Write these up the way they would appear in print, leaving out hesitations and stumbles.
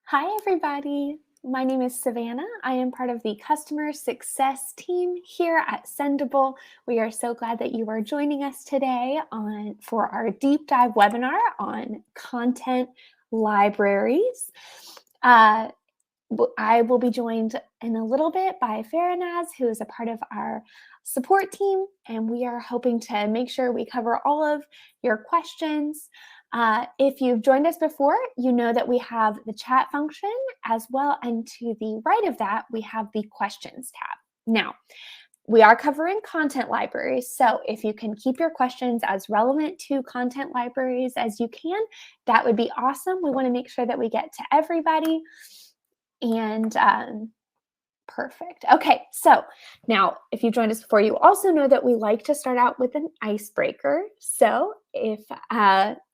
Hi, everybody. My name is Savannah. I am part of the customer success team here at Sendible. We are so glad that you are joining us today for our deep dive webinar on content libraries. I will be joined in a little bit by Farinaz, who is a part of our support team, and we are hoping to make sure we cover all of your questions. If you've joined us before, you know that we have the chat function as well, and to the right of that, we have the questions tab. Now, we are covering content libraries, so if you can keep your questions as relevant to content libraries as you can, that would be awesome. We want to make sure that we get to everybody. And perfect. Okay, so now if you joined us before, you also know that we like to start out with an icebreaker. So if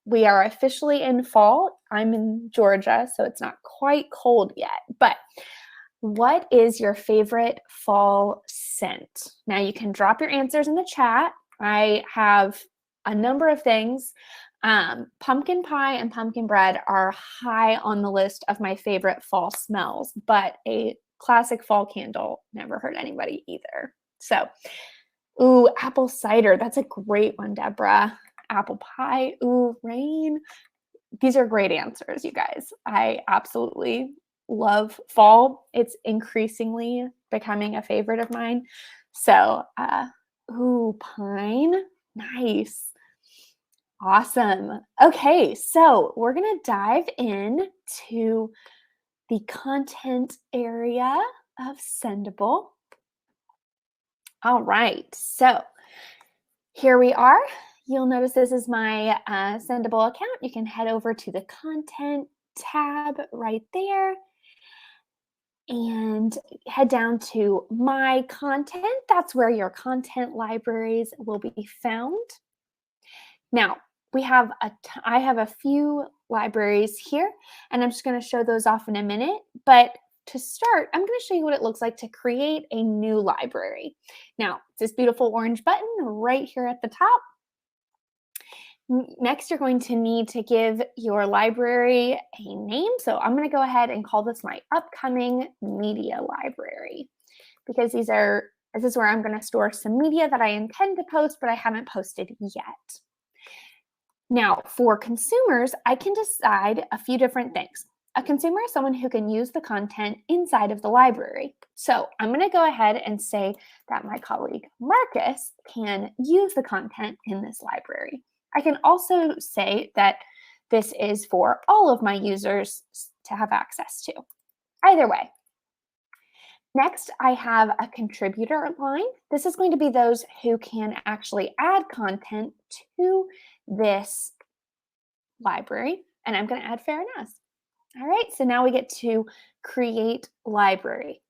we are officially in fall, I'm in Georgia, so it's not quite cold yet, but what is your favorite fall scent? Now you can drop your answers in the chat. I have a number of things. Pumpkin pie and pumpkin bread are high on the list of my favorite fall smells, but a classic fall candle never hurt anybody either. So, ooh, apple cider. That's a great one, Deborah. Apple pie. Ooh, rain. These are great answers, you guys. I absolutely love fall. It's increasingly becoming a favorite of mine. So, ooh, pine. Nice. Awesome. Okay, so we're going to dive into the content area of Sendible. All right, so here we are. You'll notice this is my Sendible account. You can head over to the content tab right there and head down to my content. That's where your content libraries will be found. Now, I have a few libraries here, and I'm just going to show those off in a minute. But to start, I'm going to show you what it looks like to create a new library. Now, this beautiful orange button right here at the top. Next, you're going to need to give your library a name. So I'm going to go ahead and call this my upcoming media library, because this is where I'm going to store some media that I intend to post, but I haven't posted yet. Now, for consumers, I can decide a few different things. A consumer is someone who can use the content inside of the library. So I'm going to go ahead and say that my colleague Marcus can use the content in this library. I can also say that this is for all of my users to have access to. Either way. Next, I have a contributor line. This is going to be those who can actually add content to this library, and I'm going to add Farinaz. All right, so now we get to create library.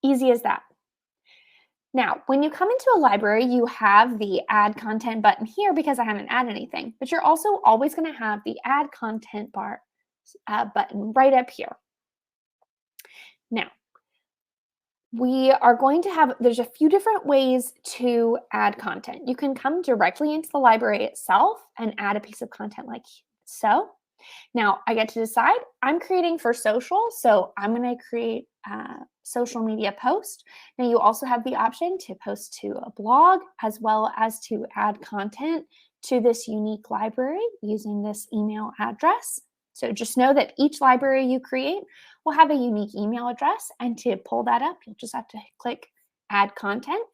Easy as that. Now, when you come into a library, you have the add content button here because I haven't added anything, but you're also always going to have the add content bar button right up here. Now, we are going to have, there's a few different ways to add content. You can come directly into the library itself and add a piece of content like so. Now I get to decide. I'm creating for social, so I'm going to create a social media post. Now you also have the option to post to a blog as well as to add content to this unique library using this email address. So just know that each library you create will have a unique email address, and to pull that up, you'll just have to click add content.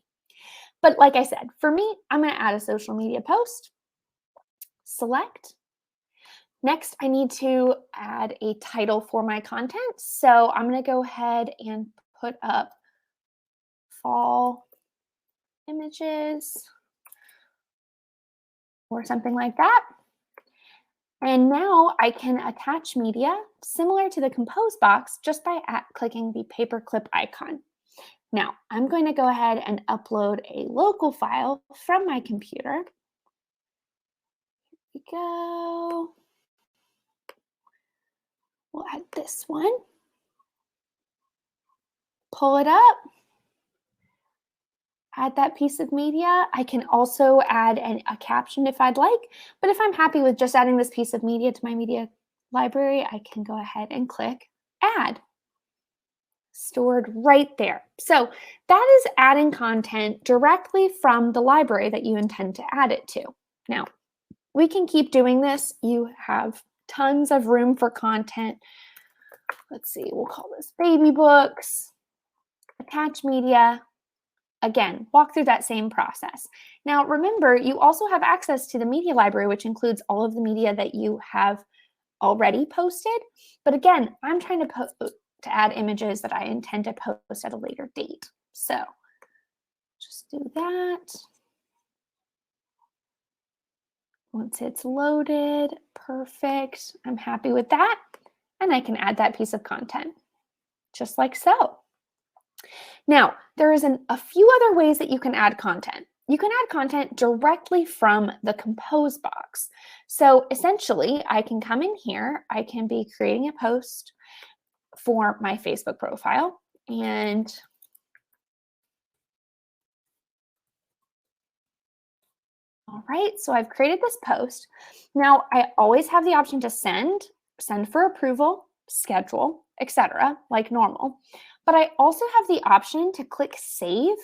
But like I said, for me, I'm going to add a social media post, select. Next, I need to add a title for my content. So I'm going to go ahead and put up fall images or something like that. And now I can attach media similar to the compose box just by clicking the paperclip icon. Now I'm going to go ahead and upload a local file from my computer. Here we go. We'll add this one. Pull it up. Add that piece of media. I can also add a caption if I'd like, but if I'm happy with just adding this piece of media to my media library, I can go ahead and click add. Stored right there. So that is adding content directly from the library that you intend to add it to. Now, we can keep doing this. You have tons of room for content. Let's see, we'll call this baby books, attached media. Again, walk through that same process. Now, remember, you also have access to the media library, which includes all of the media that you have already posted. But again, I'm trying to add images that I intend to post at a later date. So just do that. Once it's loaded, perfect. I'm happy with that. And I can add that piece of content, just like so. Now, there is a few other ways that you can add content. You can add content directly from the Compose box. So essentially, I can come in here, I can be creating a post for my Facebook profile, and all right, so I've created this post. Now, I always have the option to send for approval, schedule, etc., like normal. But I also have the option to click save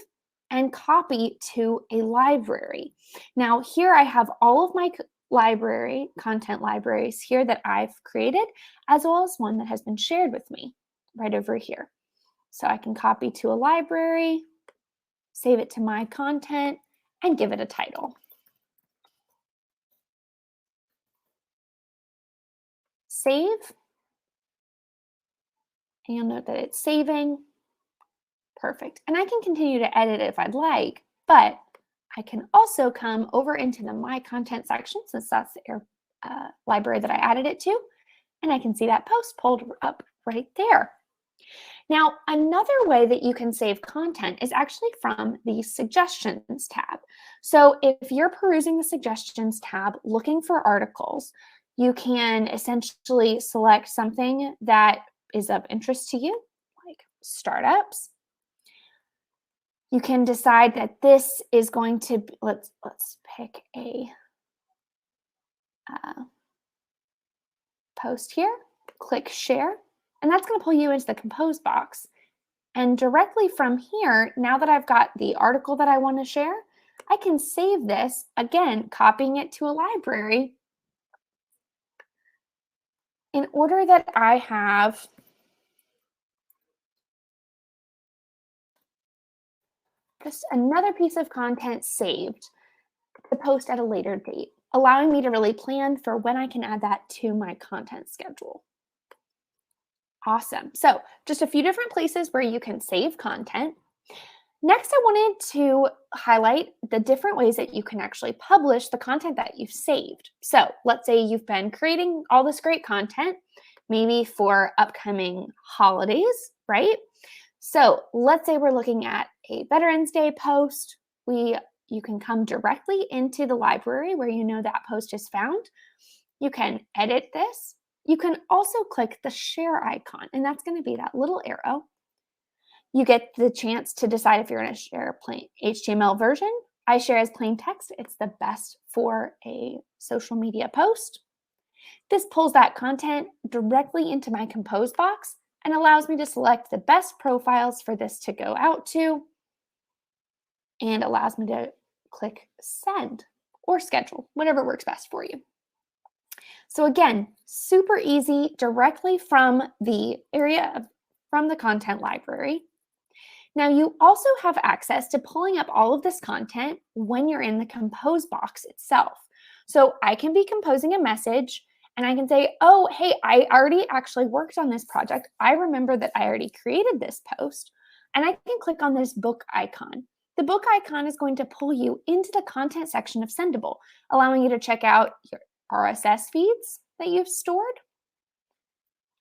and copy to a library. Now, here I have all of my content libraries here that I've created, as well as one that has been shared with me right over here. So I can copy to a library, save it to my content, and give it a title. Save, and you'll note that it's saving. Perfect. And I can continue to edit it if I'd like, but I can also come over into the My Content section, since that's the library that I added it to, and I can see that post pulled up right there. Now, another way that you can save content is actually from the Suggestions tab. So if you're perusing the Suggestions tab looking for articles, you can essentially select something that is of interest to you, like startups. You can decide that this is going to be, let's pick a post here, click share, and that's going to pull you into the Compose box. And directly from here, now that I've got the article that I want to share, I can save this, again, copying it to a library in order that I have just another piece of content saved to post at a later date, allowing me to really plan for when I can add that to my content schedule. Awesome. So just a few different places where you can save content. Next, I wanted to highlight the different ways that you can actually publish the content that you've saved. So let's say you've been creating all this great content, maybe for upcoming holidays, right? So let's say we're looking at a Veterans Day post. You can come directly into the library where you know that post is found. You can edit this. You can also click the share icon, and that's going to be that little arrow. You get the chance to decide if you're going to share a plain HTML version. I share as plain text. It's the best for a social media post. This pulls that content directly into my Compose box and allows me to select the best profiles for this to go out to, and allows me to click send or schedule, whatever works best for you. So again, super easy, directly from the from the content library. Now you also have access to pulling up all of this content when you're in the Compose box itself. So I can be composing a message and I can say, oh, hey, I already actually worked on this project. I remember that I already created this post, and I can click on this book icon. The book icon is going to pull you into the content section of Sendible, allowing you to check out your RSS feeds that you've stored.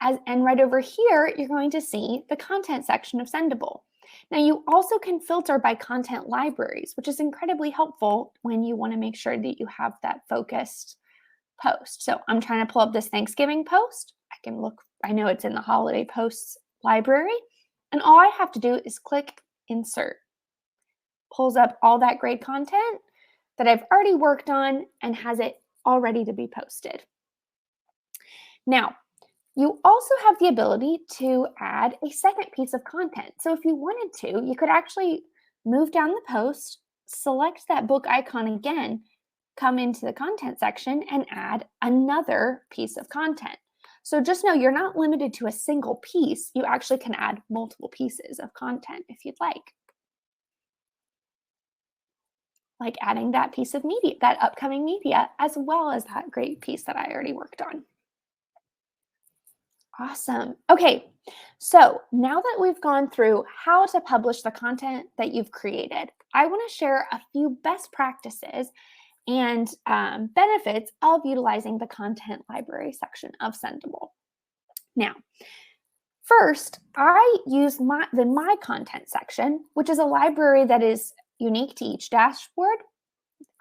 And right over here, you're going to see the content section of Sendible. Now, you also can filter by content libraries, which is incredibly helpful when you want to make sure that you have that focused post. So I'm trying to pull up this Thanksgiving post. I can look, I know it's in the holiday posts library, and all I have to do is click insert. Pulls up all that great content that I've already worked on and has it all ready to be posted. Now, You also have the ability to add a second piece of content. So if you wanted to, you could actually move down the post, select that book icon again, come into the content section and add another piece of content. So just know you're not limited to a single piece. You actually can add multiple pieces of content if you'd like adding that piece of media, that upcoming media, as well as that great piece that I already worked on. Awesome. Okay, so now that we've gone through how to publish the content that you've created, I want to share a few best practices and benefits of utilizing the content library section of Sendible. Now, first, I use the My Content section, which is a library that is unique to each dashboard.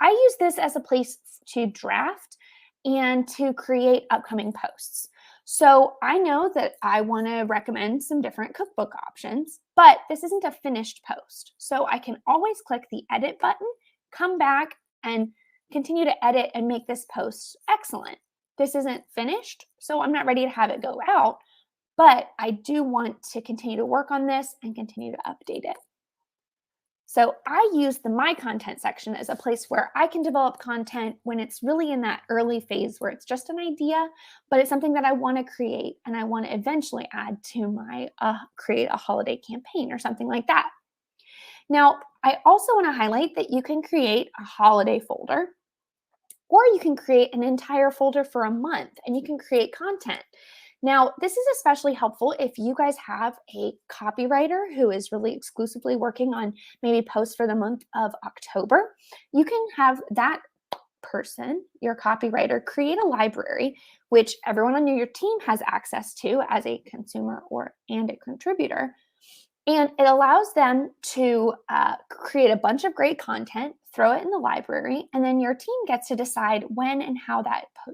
I use this as a place to draft and to create upcoming posts. So I know that I want to recommend some different cookbook options, but this isn't a finished post. So I can always click the edit button, come back, and continue to edit and make this post excellent. This isn't finished, so I'm not ready to have it go out, but I do want to continue to work on this and continue to update it. So I use the My Content section as a place where I can develop content when it's really in that early phase where it's just an idea, but it's something that I want to create and I want to eventually add to my create a holiday campaign or something like that. Now, I also want to highlight that you can create a holiday folder, or you can create an entire folder for a month and you can create content. Now, this is especially helpful if you guys have a copywriter who is really exclusively working on maybe posts for the month of October. You can have that person, your copywriter, create a library, which everyone on your team has access to as a consumer and a contributor. And it allows them to create a bunch of great content, throw it in the library, and then your team gets to decide when and how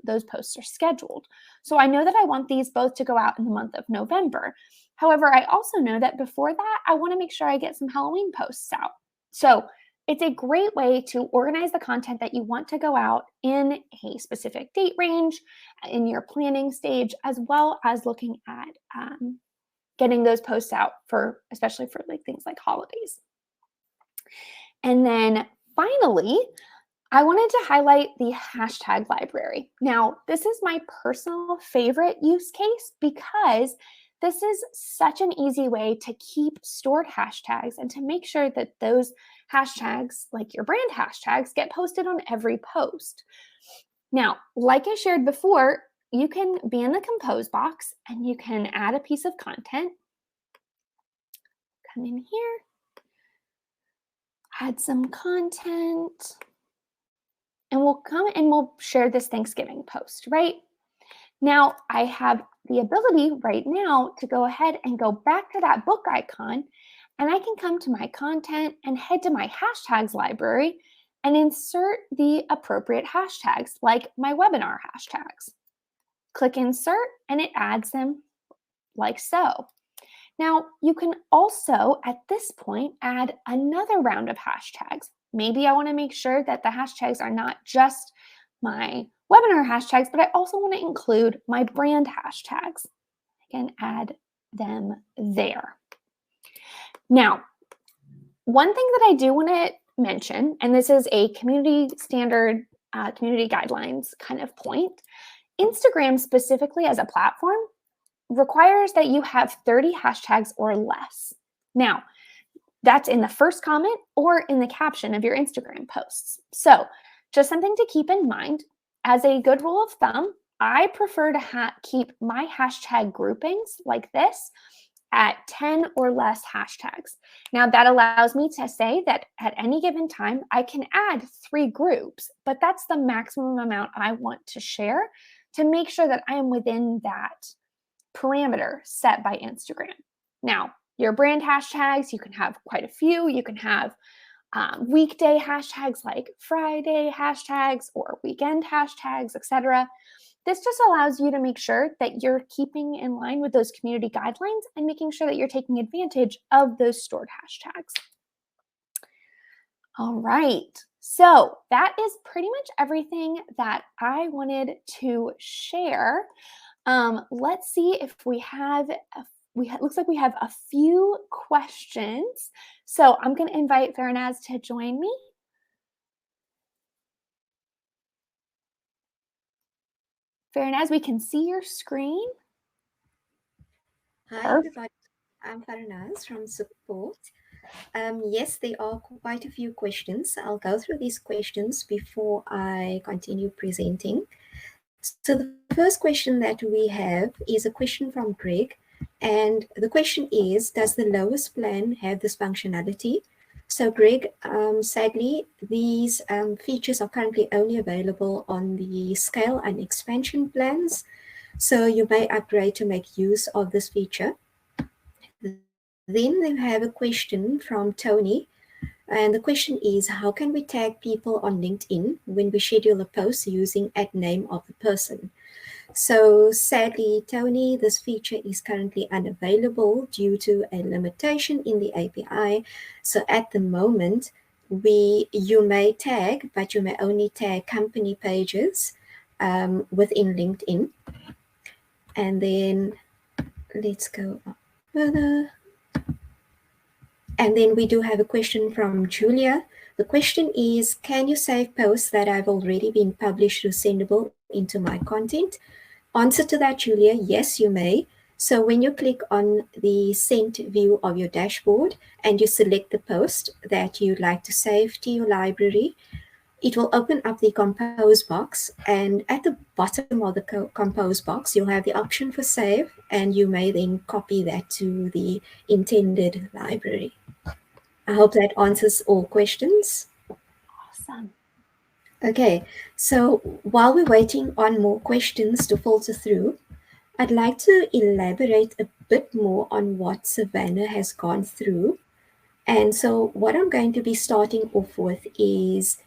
those posts are scheduled. So I know that I want these both to go out in the month of November. However, I also know that before that, I want to make sure I get some Halloween posts out. So it's a great way to organize the content that you want to go out in a specific date range in your planning stage, as well as looking at getting those posts out especially for like things like holidays. And then finally, I wanted to highlight the hashtag library. Now, this is my personal favorite use case because this is such an easy way to keep stored hashtags and to make sure that those hashtags, like your brand hashtags, get posted on every post. Now, like I shared before, you can be in the compose box and you can add a piece of content. Come in here, add some content, and we'll share this Thanksgiving post, right? Now, I have the ability right now to go ahead and go back to that book icon, and I can come to my content and head to my hashtags library and insert the appropriate hashtags, like my webinar hashtags. Click insert, and it adds them like so. Now, you can also, at this point, add another round of hashtags. Maybe I want to make sure that the hashtags are not just my webinar hashtags, but I also want to include my brand hashtags. I can add them there. Now, one thing that I do want to mention, and this is a community standard, community guidelines kind of point, Instagram specifically as a platform requires that you have 30 hashtags or less. Now, that's in the first comment or in the caption of your Instagram posts. So just something to keep in mind. As a good rule of thumb, I prefer to keep my hashtag groupings like this at 10 or less hashtags. Now that allows me to say that at any given time, I can add 3 groups, but that's the maximum amount I want to share to make sure that I am within that parameter set by Instagram. Now, your brand hashtags, you can have quite a few. You can have weekday hashtags like Friday hashtags or weekend hashtags, etc. This just allows you to make sure that you're keeping in line with those community guidelines and making sure that you're taking advantage of those stored hashtags. All right, so that is pretty much everything that I wanted to share. Let's see if we have, looks like we have a few questions. So I'm going to invite Farnaz to join me. Farnaz, we can see your screen. Hi, everybody. I'm Farnaz from support. Yes, there are quite a few questions. I'll go through these questions before I continue presenting. So the first question that we have is a question from Greg. And the question is, does the lowest plan have this functionality? So Greg, sadly, these features are currently only available on the scale and expansion plans. So you may upgrade to make use of this feature. Then they have a question from Tony. And the question is, how can we tag people on LinkedIn when we schedule a post using @name of the person? So sadly, Tony, this feature is currently unavailable due to a limitation in the API. So at the moment, you may tag, but you may only tag company pages within LinkedIn. And then let's go up further. And then we do have a question from Julia. The question is, can you save posts that have already been published through Sendible into my content? Answer to that, Julia, yes, you may. So when you click on the sent view of your dashboard and you select the post that you'd like to save to your library, it will open up the compose box, and at the bottom of the compose box you'll have the option for save, and you may then copy that to the intended library. I hope that answers all questions. Awesome. Okay, so while we're waiting on more questions to filter through, I'd like to elaborate a bit more on what Savannah has gone through. And so what I'm going to be starting off with is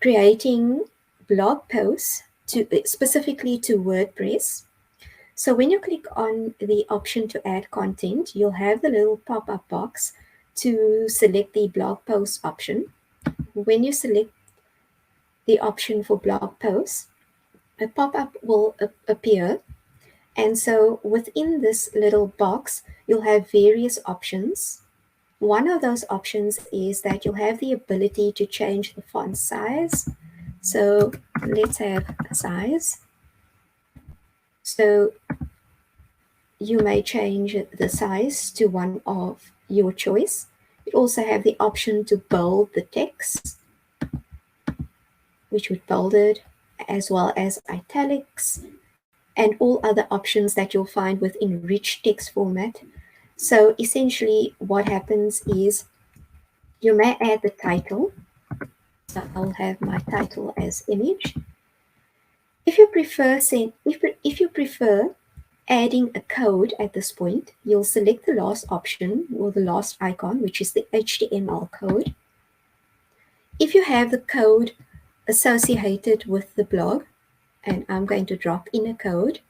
creating blog posts specifically to WordPress. So when you click on the option to add content, you'll have the little pop-up box to select the blog post option. When you select the option for blog posts, a pop-up will appear. And so within this little box, you'll have various options. One of those options is that you'll have the ability to change the font size. So let's have a size. So you may change the size to one of your choice. You also have the option to bold the text, which would bold it, as well as italics, and all other options that you'll find within rich text format. So essentially what happens is you may add the title. So I'll have my title as image. If you prefer adding a code at this point, you'll select the last option or the last icon, which is the HTML code. If you have the code associated with the blog, and I'm going to drop in a code,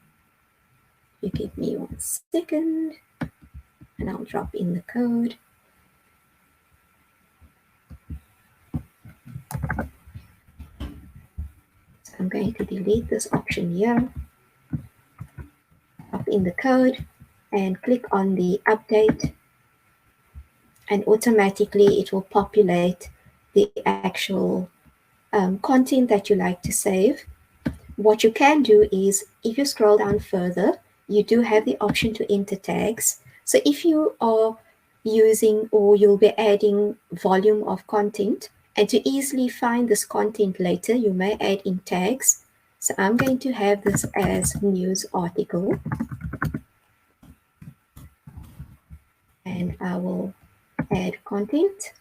you give me 1 second, and I'll drop in the code. So I'm going to delete this option here, drop in the code, and click on the update, and automatically it will populate the actual content that you like to save. What you can do is, if you scroll down further, you do have the option to enter tags. So if you are using, or you'll be adding volume of content, and to easily find this content later, you may add in tags. So I'm going to have this as news article, and I will add content.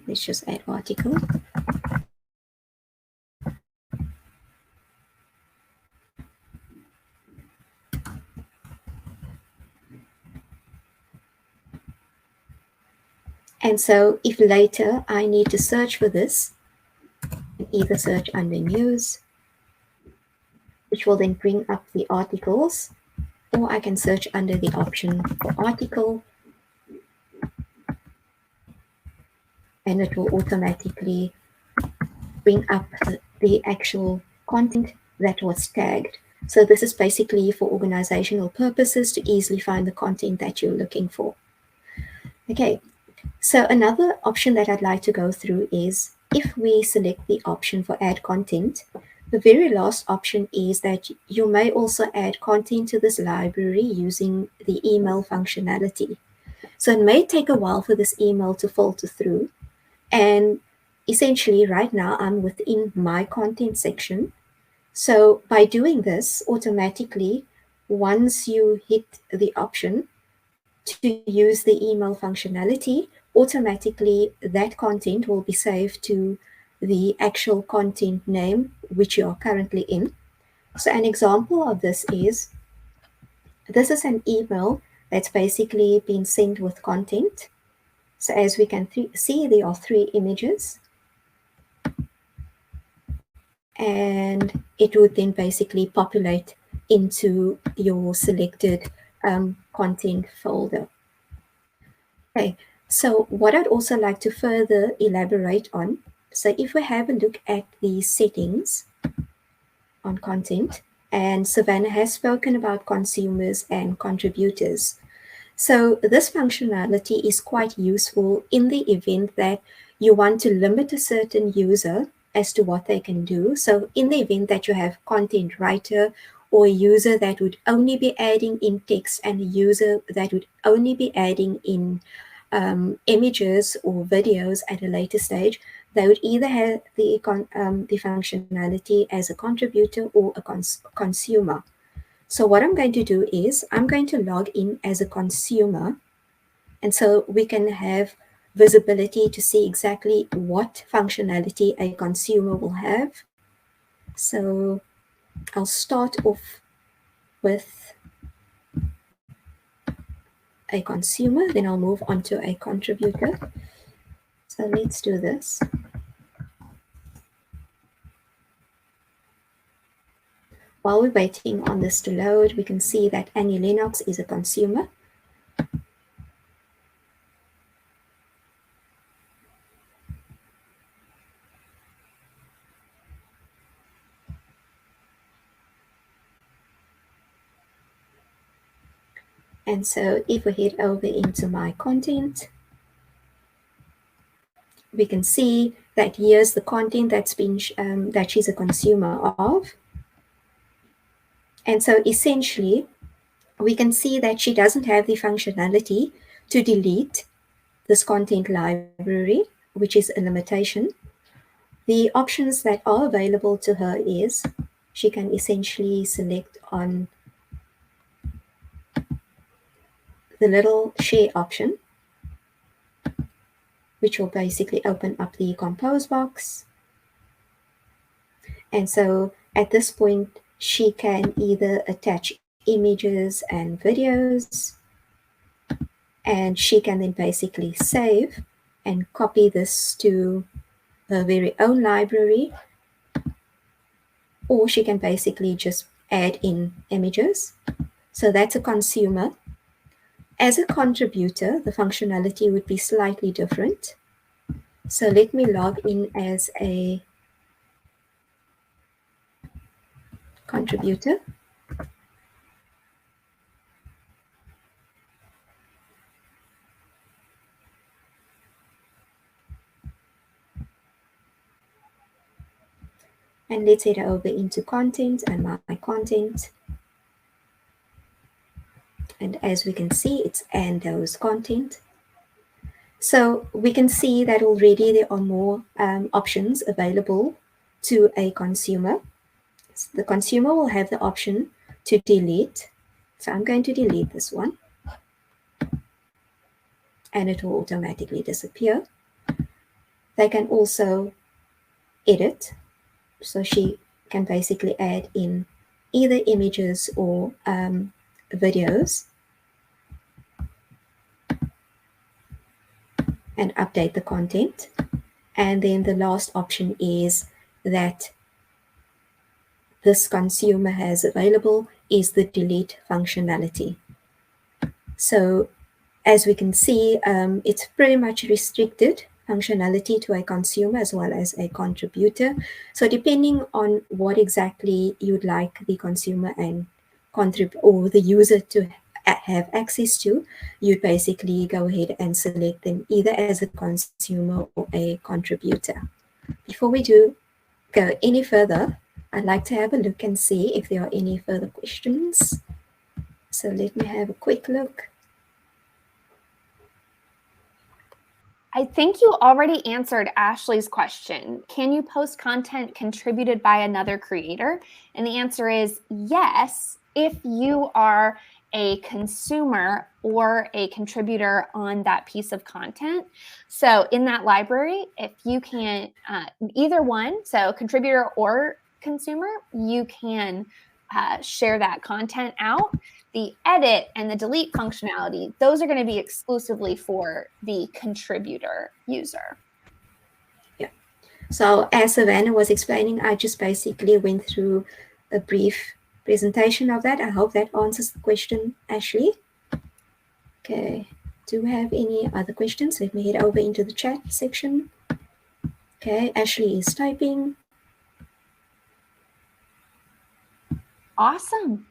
Let's just add article. And so if later I need to search for this, either search under news, which will then bring up the articles, or I can search under the option for article, and it will automatically bring up the actual content that was tagged. So this is basically for organizational purposes to easily find the content that you're looking for. Okay, so another option that I'd like to go through is if we select the option for add content, the very last option is that you may also add content to this library using the email functionality. So it may take a while for this email to filter through. And essentially right now I'm within my content section. So by doing this, automatically, once you hit the option to use the email functionality, automatically that content will be saved to the actual content name which you are currently in. So an example of this is an email that's basically been sent with content. So as we can see, there are 3 images, and it would then basically populate into your selected content folder. Okay, so what I'd also like to further elaborate on, so if we have a look at the settings on content, and Savannah has spoken about consumers and contributors. So this functionality is quite useful in the event that you want to limit a certain user as to what they can do. So in the event that you have content writer or a user that would only be adding in text and a user that would only be adding in images or videos at a later stage, they would either have the functionality as a contributor or a consumer. So what I'm going to do is I'm going to log in as a consumer, and so we can have visibility to see exactly what functionality a consumer will have. So I'll start off with a consumer, then I'll move on to a contributor. So let's do this. While we're waiting on this to load, we can see that Annie Lennox is a consumer. And so if we head over into my content, we can see that here's the content that's been that she's a consumer of. And so essentially, we can see that she doesn't have the functionality to delete this content library, which is a limitation. The options that are available to her is she can essentially select on the little share option, which will basically open up the compose box. And so at this point, she can either attach images and videos, and she can then basically save and copy this to her very own library, or she can basically just add in images. So that's a consumer. As a contributor, the functionality would be slightly different. So let me log in as a contributor. And let's head over into content and my content. And as we can see, it's Ando's content. So we can see that already there are more options available to a consumer. So the consumer will have the option to delete. So I'm going to delete this one, and it will automatically disappear. They can also edit. So she can basically add in either images or videos and update the content. And then the last option is that this consumer has available is the delete functionality. So as we can see, it's pretty much restricted functionality to a consumer as well as a contributor. So depending on what exactly you'd like the consumer and or the user to have access to, you'd basically go ahead and select them either as a consumer or a contributor. Before we do go any further, I'd like to have a look and see if there are any further questions. So let me have a quick look. I think you already answered Ashley's question. Can you post content contributed by another creator? And the answer is yes, if you are a consumer or a contributor on that piece of content. So in that library, if you can, either one, so contributor or consumer, you can share that content out. The edit and the delete functionality, those are going to be exclusively for the contributor user. Yeah. So as Savannah was explaining, I just basically went through a brief presentation of that. I hope that answers the question, Ashley. Okay. Do we have any other questions? Let me head over into the chat section. Okay, Ashley is typing. Awesome.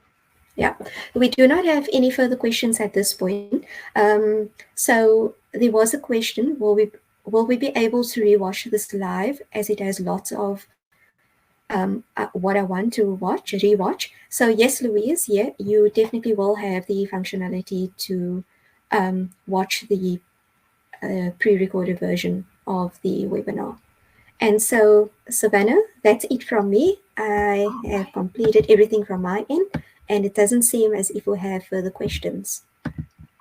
Yeah, we do not have any further questions at this point. So there was a question: will we be able to rewatch this live, as it has lots of what I want to rewatch? So yes, Louise, yeah, you definitely will have the functionality to watch the pre-recorded version of the webinar. And so, Savannah, that's it from me. I have completed everything from my end, and it doesn't seem as if we have further questions.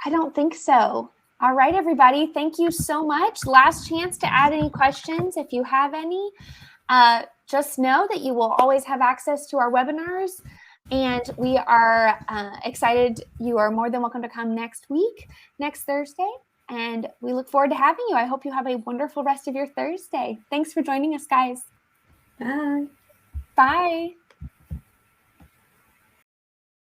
I don't think so. All right, everybody. Thank you so much. Last chance to add any questions if you have any. Just know that you will always have access to our webinars, and we are excited. You are more than welcome to come next week, next Thursday, and we look forward to having you. I hope you have a wonderful rest of your Thursday. Thanks for joining us, guys. Bye. Bye.